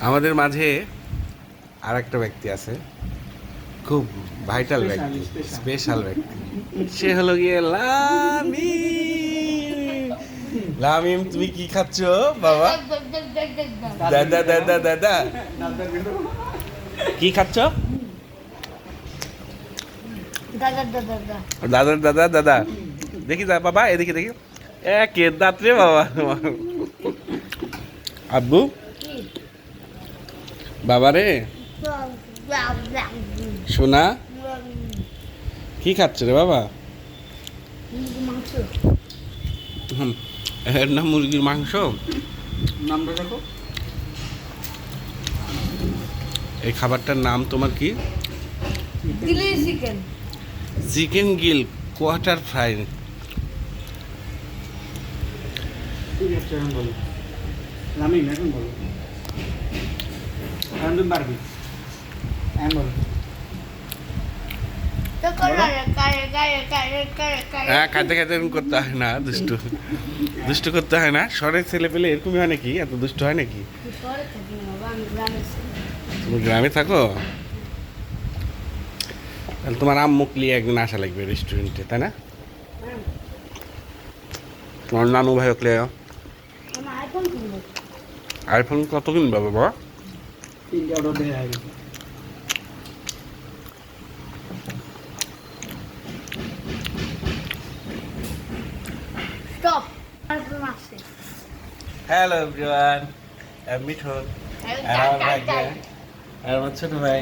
আমাদের মাঝে আর একটা ব্যক্তি আছে, খুব ভাইটাল ব্যক্তি, স্পেশাল ব্যক্তি। সে হলো গিয়ে লামিম। লামিম, তুমি কি খাচ্ছ বাবা? দাদা দাদা দাদা কি খাচ্ছ? দাদা দাদা দাদা দেখি দা বাবা, এদিকে দেখি। কে দাঁত রে বাবা তোমার? আব্বু, বাবা রে সোনা, কি খাচ্ছ রে বাবা? এর নাম মুরগির মাংস। নামটা দেখো। এই খাবারটার নাম তোমার কি? Chicken. Chicken Gill quarter fry. ঠিক আছে, এখন বলো। লামিম, এখন বলো। এখন তুমি পারবি। এখন বলো। হ্যাঁ, খাইতে খাইতে এরকম করতে হয় না, দুষ্টু দুষ্টু করতে হয় না। শহরের ছেলে পেলে এরকমই হয় নাকি? এত দুষ্ট হয় নাকি? তুমি গ্রামে থাকো? তাহলে তোমার আম্মুক নিয়ে একদিন আসা লাগবে রেস্টুরেন্টে, তাই না? তোমার নানু ভাই ওকলে আইফোন কত কিনবে বাবা? 3টা অর্ডার দেওয়া হয়ে গেছে। স্টপ। হ্যালো এভরিওয়ান, আমি মিঠুন আর আমার ভাই আর আমার ছোট ভাই।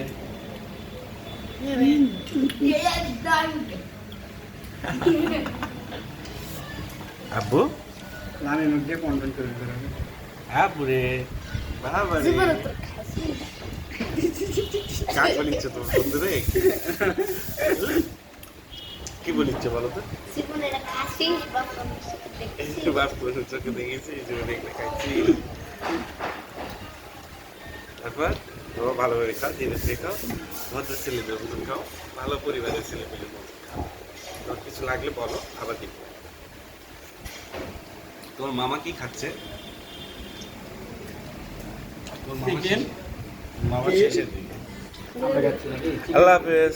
আব্বু, লামিম যে কন্টেন্ট তৈরি করে। আব্বু রে বাবা রে, কাক বলিচ্ছে তোমার বন্ধু রে? কি বলিচ্ছে বলো তো? বাস্তবের চোখে দেখেছি, এই জন্য দেখলে খাইছি। তারপর বাবা ভালোভাবে খাও, ধীরে ধীরে খাও, ভদ্র ছেলেদের মতন খাও, ভালো পরিবারের ছেলে পেলে মতন খাও। তোমার কিছু লাগলে বলো, আবার দিব। তোমার মামা কি খাচ্ছে? তোমার মামা চিকেন। মামা শেষের দিকে। আমরা যাচ্ছি নাকি? আল্লাহ হাফেজ।